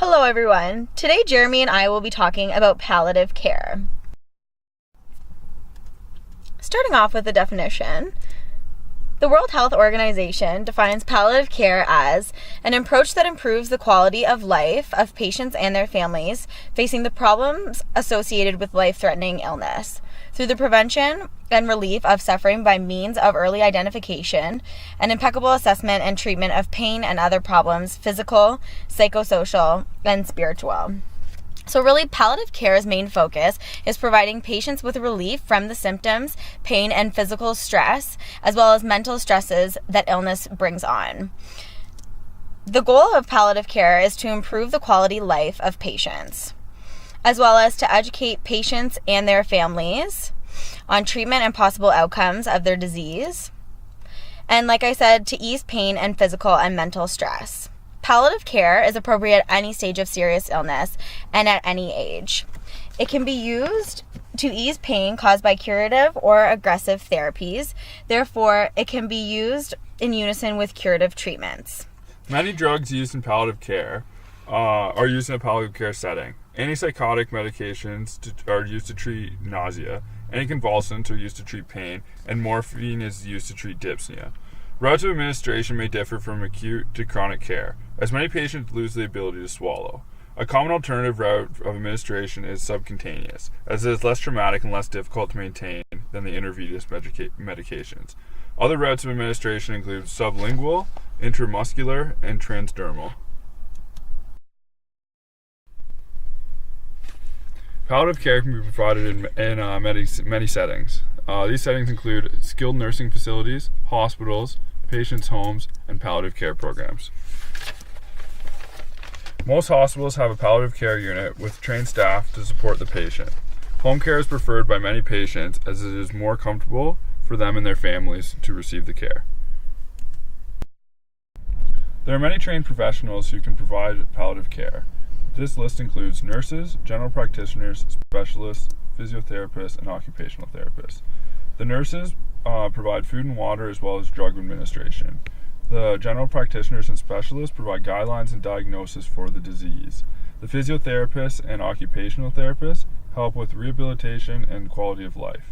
Hello everyone. Today Jeremy and I will be talking about palliative care. Starting off with the definition, the World Health Organization defines palliative care as an approach that improves the quality of life of patients and their families facing the problems associated with life-threatening illness through the prevention and relief of suffering by means of early identification and impeccable assessment and treatment of pain and other problems, physical, psychosocial, and spiritual. So really, palliative care's main focus is providing patients with relief from the symptoms, pain, and physical stress, as well as mental stresses that illness brings on. The goal of palliative care is to improve the quality life of patients, as well as to educate patients and their families on treatment and possible outcomes of their disease. And like I said, to ease pain and physical and mental stress. Palliative care is appropriate at any stage of serious illness and at any age. It can be used to ease pain caused by curative or aggressive therapies. Therefore, it can be used in unison with curative treatments. Many drugs used in palliative care are used in a palliative care setting. Antipsychotic medications are used to treat nausea. Anticonvulsants are used to treat pain, and morphine is used to treat dyspnea. Routes of administration may differ from acute to chronic care, as many patients lose the ability to swallow. A common alternative route of administration is subcutaneous, as it is less traumatic and less difficult to maintain than the intravenous medications. Other routes of administration include sublingual, intramuscular, and transdermal. Palliative care can be provided in many settings. These settings include skilled nursing facilities, hospitals, patients' homes, and palliative care programs. Most hospitals have a palliative care unit with trained staff to support the patient. Home care is preferred by many patients as it is more comfortable for them and their families to receive the care. There are many trained professionals who can provide palliative care. This list includes nurses, general practitioners, specialists, physiotherapists, and occupational therapists. The nurses provide food and water as well as drug administration. The general practitioners and specialists provide guidelines and diagnosis for the disease. The physiotherapists and occupational therapists help with rehabilitation and quality of life.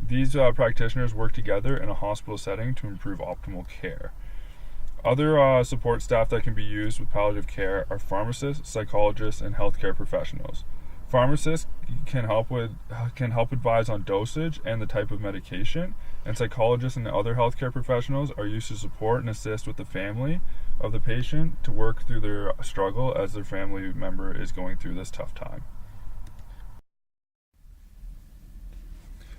These practitioners work together in a hospital setting to improve optimal care. Other support staff that can be used with palliative care are pharmacists, psychologists, and healthcare professionals. Pharmacists can help advise on dosage and the type of medication, and psychologists and other healthcare professionals are used to support and assist with the family of the patient to work through their struggle as their family member is going through this tough time.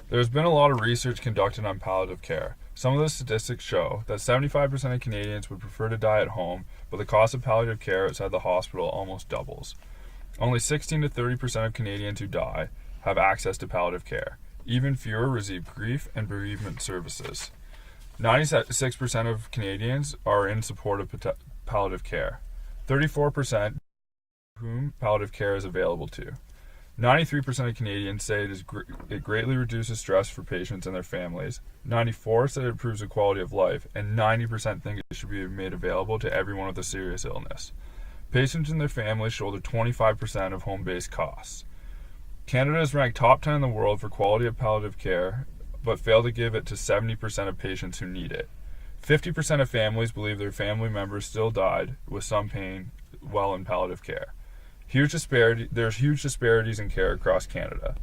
There's been a lot of research conducted on palliative care. Some of the statistics show that 75% of Canadians would prefer to die at home, but the cost of palliative care outside the hospital almost doubles. Only 16 to 30% of Canadians who die have access to palliative care. Even fewer receive grief and bereavement services. 96% of Canadians are in support of palliative care. 34% whom palliative care is available to. 93% of Canadians say it greatly reduces stress for patients and their families. 94% said it improves the quality of life, and 90% think it should be made available to everyone with a serious illness. Patients and their families shoulder 25% of home-based costs. Canada is ranked top 10 in the world for quality of palliative care, but fail to give it to 70% of patients who need it. 50% of families believe their family members still died with some pain while in palliative care. There's huge disparities in care across Canada.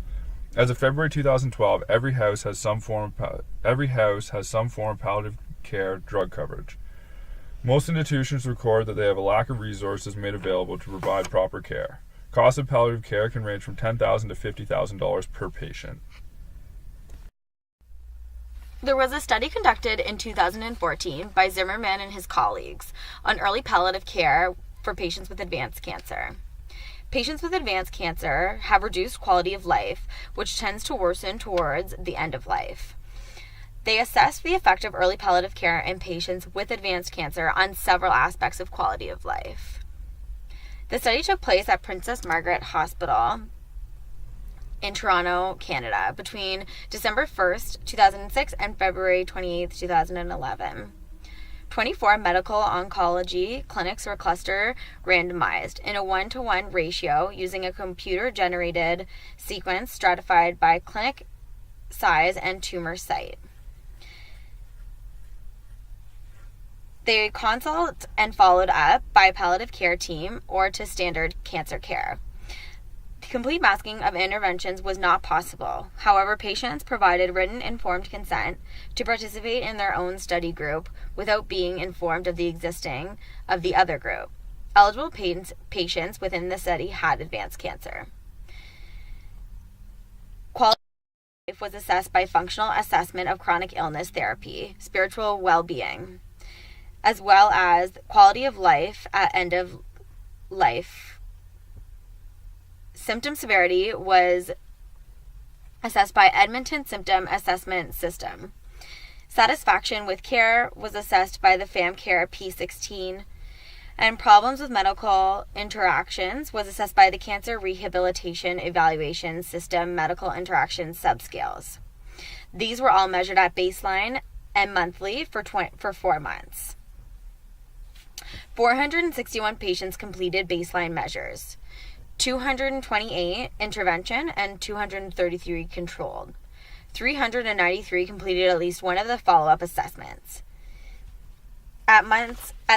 As of February 2012, every house has some form of palliative care drug coverage. Most institutions record that they have a lack of resources made available to provide proper care. Cost of palliative care can range from $10,000 to $50,000 per patient. There was a study conducted in 2014 by Zimmerman and his colleagues on early palliative care for patients with advanced cancer. Patients with advanced cancer have reduced quality of life, which tends to worsen towards the end of life. They assessed the effect of early palliative care in patients with advanced cancer on several aspects of quality of life. The study took place at Princess Margaret Hospital in Toronto, Canada, between December 1st, 2006 and February 28th, 2011. 24 medical oncology clinics were cluster randomized in a 1-to-1 ratio using a computer-generated sequence stratified by clinic size and tumor site. They consult and followed up by a palliative care team or to standard cancer care. Complete masking of interventions was not possible. However, patients provided written informed consent to participate in their own study group without being informed of the existing of the other group. Eligible patients within the study had advanced cancer. Quality of life was assessed by functional assessment of chronic illness therapy, spiritual well-being, as well as quality of life at end of life. Symptom severity was assessed by Edmonton Symptom Assessment System. Satisfaction with care was assessed by the FAMCare P16, and problems with medical interactions was assessed by the Cancer Rehabilitation Evaluation System Medical Interaction Subscales. These were all measured at baseline and monthly for 4 months. 461 patients completed baseline measures. 228 intervention and 233 controlled. 393 completed at least one of the follow-up assessments. At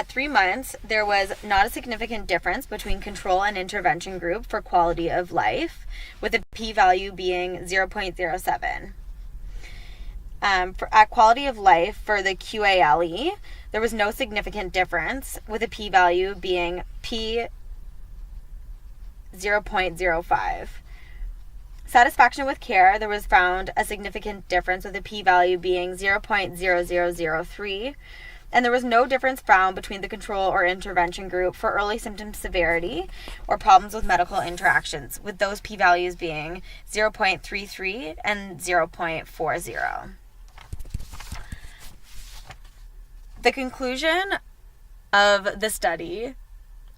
3 months, there was not a significant difference between control and intervention group for quality of life, with the p-value being 0.07. At quality of life for the QALE, there was no significant difference, with a p-value being 0.05. Satisfaction with care, there was found a significant difference with the p-value being 0.0003, and there was no difference found between the control or intervention group for early symptom severity or problems with medical interactions, with those p-values being 0.33 and 0.40. The conclusion of the study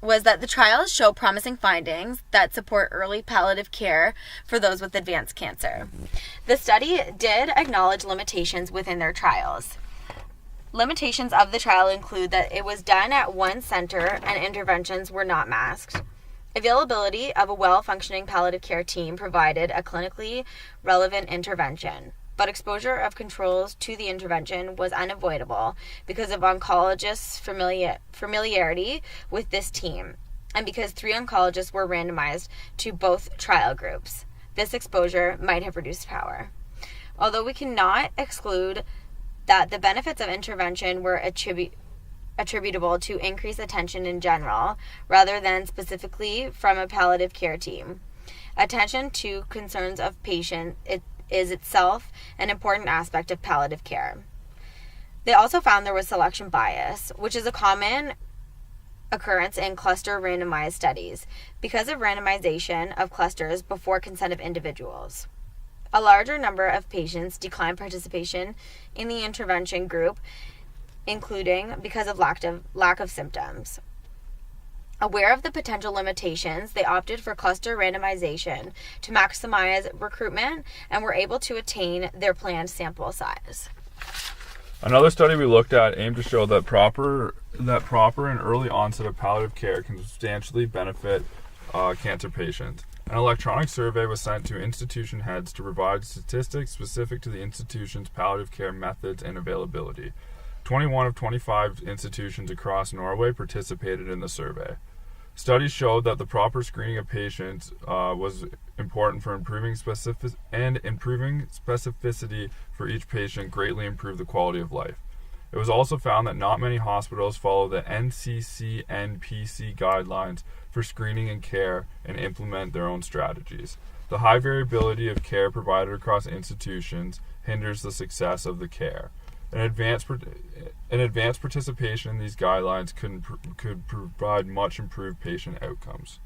was that the trials show promising findings that support early palliative care for those with advanced cancer. The study did acknowledge limitations within their trials. Limitations of the trial include that it was done at one center and interventions were not masked. Availability of a well-functioning palliative care team provided a clinically relevant intervention, but exposure of controls to the intervention was unavoidable because of oncologists' familiarity with this team, and because 3 oncologists were randomized to both trial groups. This exposure might have reduced power. Although we cannot exclude that the benefits of intervention were attributable to increased attention in general, rather than specifically from a palliative care team. Attention to concerns of patient is itself an important aspect of palliative care. They also found there was selection bias, which is a common occurrence in cluster randomized studies because of randomization of clusters before consent of individuals. A larger number of patients declined participation in the intervention group, including because of lack of symptoms. Aware of the potential limitations, they opted for cluster randomization to maximize recruitment and were able to attain their planned sample size. Another study we looked at aimed to show that proper and early onset of palliative care can substantially benefit cancer patients. An electronic survey was sent to institution heads to provide statistics specific to the institution's palliative care methods and availability. 21 of 25 institutions across Norway participated in the survey. Studies showed that the proper screening of patients was important for improving specificity for each patient greatly improved the quality of life. It was also found that not many hospitals follow the NCCN-PC guidelines for screening and care and implement their own strategies. The high variability of care provided across institutions hinders the success of the care. An advanced participation in these guidelines could provide much improved patient outcomes.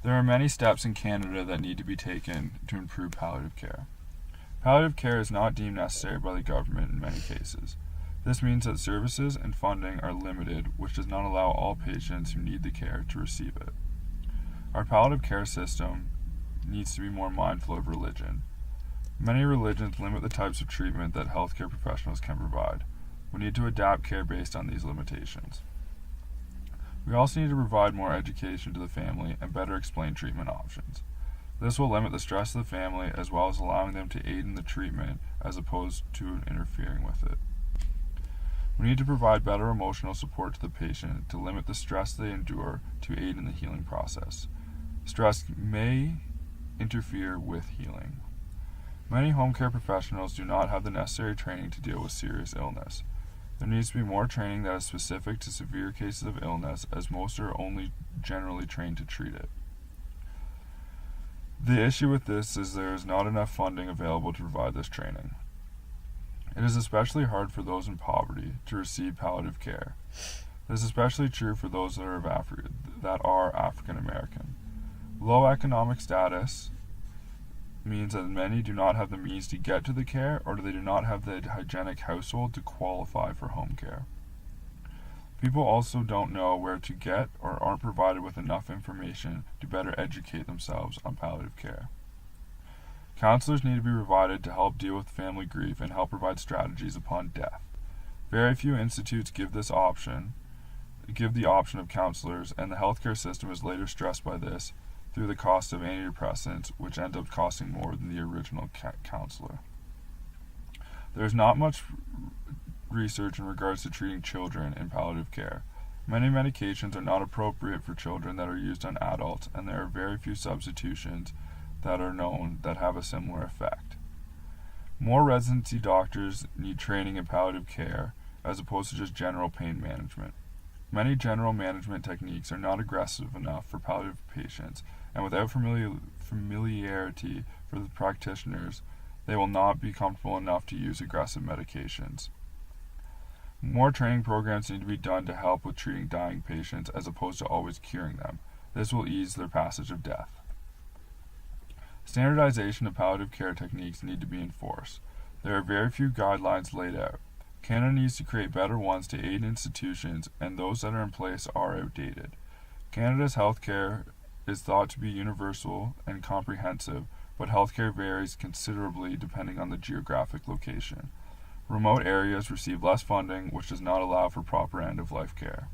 There are many steps in Canada that need to be taken to improve palliative care. Palliative care is not deemed necessary by the government in many cases. This means that services and funding are limited, which does not allow all patients who need the care to receive it. Our palliative care system needs to be more mindful of religion. Many religions limit the types of treatment that healthcare professionals can provide. We need to adapt care based on these limitations. We also need to provide more education to the family and better explain treatment options. This will limit the stress of the family as well as allowing them to aid in the treatment as opposed to interfering with it. We need to provide better emotional support to the patient to limit the stress they endure to aid in the healing process. Stress may interfere with healing. Many home care professionals do not have the necessary training to deal with serious illness. There needs to be more training that is specific to severe cases of illness, as most are only generally trained to treat it. The issue with this is there is not enough funding available to provide this training. It is especially hard for those in poverty to receive palliative care. This is especially true for those that are African American. Low economic status means that many do not have the means to get to the care, or they do not have the hygienic household to qualify for home care. People also don't know where to get or aren't provided with enough information to better educate themselves on palliative care. Counselors need to be provided to help deal with family grief and help provide strategies upon death. Very few institutes give the option of counselors, and the healthcare system is later stressed by this through the cost of antidepressants, which end up costing more than the original counselor. There is not much research in regards to treating children in palliative care. Many medications are not appropriate for children that are used on adults, and there are very few substitutions that are known that have a similar effect. More residency doctors need training in palliative care as opposed to just general pain management. Many general management techniques are not aggressive enough for palliative patients, and without familiarity for the practitioners, they will not be comfortable enough to use aggressive medications. More training programs need to be done to help with treating dying patients as opposed to always curing them. This will ease their passage of death. Standardization of palliative care techniques need to be enforced. There are very few guidelines laid out. Canada needs to create better ones to aid institutions, and those that are in place are outdated. Canada's healthcare is thought to be universal and comprehensive, but healthcare varies considerably depending on the geographic location. Remote areas receive less funding, which does not allow for proper end-of-life care.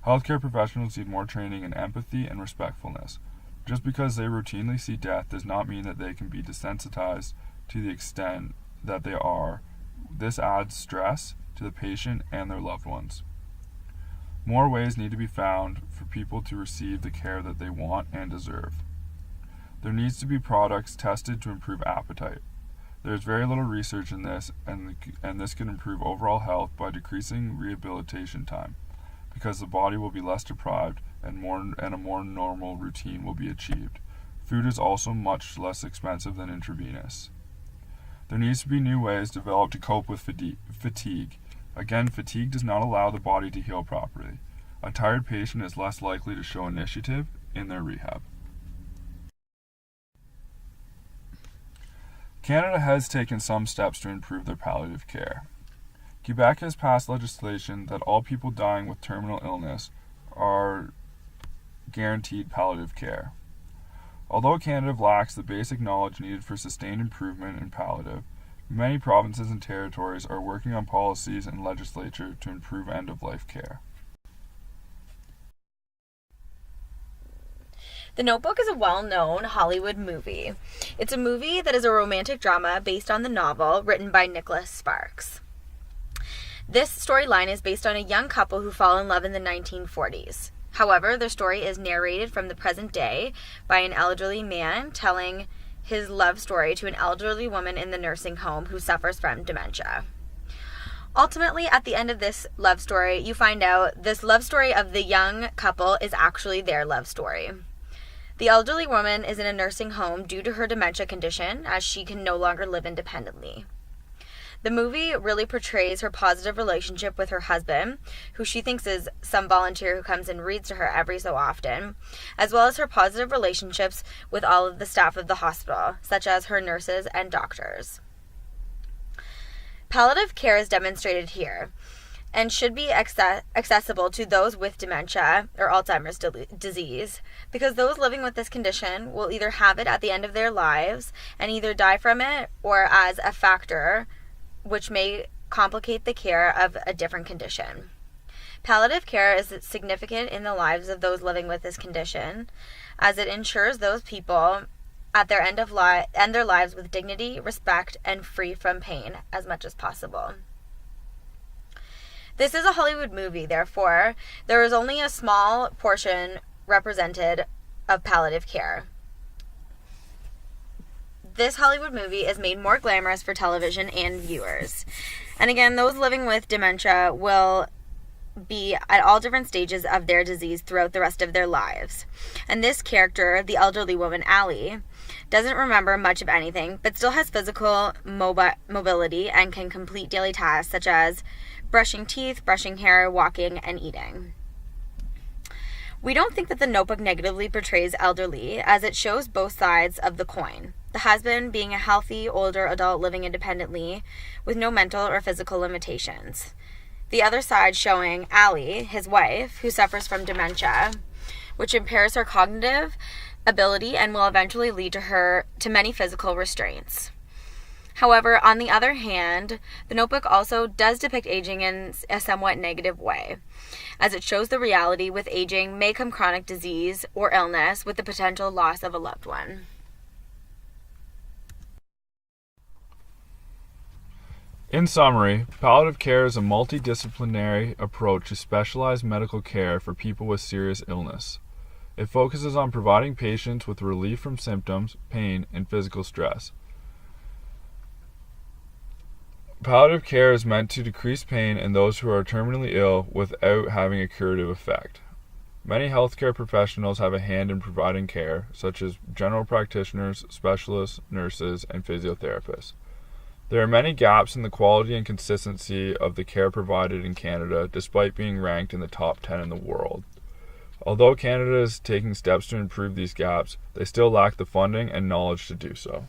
Healthcare professionals need more training in empathy and respectfulness. Just because they routinely see death does not mean that they can be desensitized to the extent that they are. This adds stress to the patient and their loved ones. More ways need to be found for people to receive the care that they want and deserve. There needs to be products tested to improve appetite. There is very little research in this, and this can improve overall health by decreasing rehabilitation time, because the body will be less deprived and a more normal routine will be achieved. Food is also much less expensive than intravenous. There needs to be new ways developed to cope with fatigue. Again, fatigue does not allow the body to heal properly. A tired patient is less likely to show initiative in their rehab. Canada has taken some steps to improve their palliative care. Quebec has passed legislation that all people dying with terminal illness are guaranteed palliative care. Although Canada lacks the basic knowledge needed for sustained improvement in palliative, many provinces and territories are working on policies and legislature to improve end-of-life care. The Notebook is a well-known Hollywood movie. It's a movie that is a romantic drama based on the novel written by Nicholas Sparks. This storyline is based on a young couple who fall in love in the 1940s. However, their story is narrated from the present day by an elderly man telling his love story to an elderly woman in the nursing home who suffers from dementia. Ultimately, at the end of this love story, you find out this love story of the young couple is actually their love story. The elderly woman is in a nursing home due to her dementia condition, as she can no longer live independently. The movie really portrays her positive relationship with her husband, who she thinks is some volunteer who comes and reads to her every so often, as well as her positive relationships with all of the staff of the hospital, such as her nurses and doctors. Palliative care is demonstrated here. and should be accessible to those with dementia or Alzheimer's disease, because those living with this condition will either have it at the end of their lives and either die from it or as a factor which may complicate the care of a different condition. Palliative care is significant in the lives of those living with this condition, as it ensures those people at their end their lives with dignity, respect, and free from pain as much as possible. This is a Hollywood movie, therefore, there is only a small portion represented of palliative care. This Hollywood movie is made more glamorous for television and viewers. And again, those living with dementia will be at all different stages of their disease throughout the rest of their lives. And this character, the elderly woman, Allie, doesn't remember much of anything, but still has physical mobility and can complete daily tasks such as brushing teeth, brushing hair, walking, and eating. We don't think that the Notebook negatively portrays elderly, as it shows both sides of the coin. The husband being a healthy, older adult living independently with no mental or physical limitations. The other side showing Allie, his wife, who suffers from dementia, which impairs her cognitive ability and will eventually lead to many physical restraints. However, on the other hand, the Notebook also does depict aging in a somewhat negative way, as it shows the reality with aging may come chronic disease or illness with the potential loss of a loved one. In summary, palliative care is a multidisciplinary approach to specialized medical care for people with serious illness. It focuses on providing patients with relief from symptoms, pain, and physical stress. Palliative care is meant to decrease pain in those who are terminally ill without having a curative effect. Many healthcare professionals have a hand in providing care, such as general practitioners, specialists, nurses, and physiotherapists. There are many gaps in the quality and consistency of the care provided in Canada, despite being ranked in the top 10 in the world. Although Canada is taking steps to improve these gaps, they still lack the funding and knowledge to do so.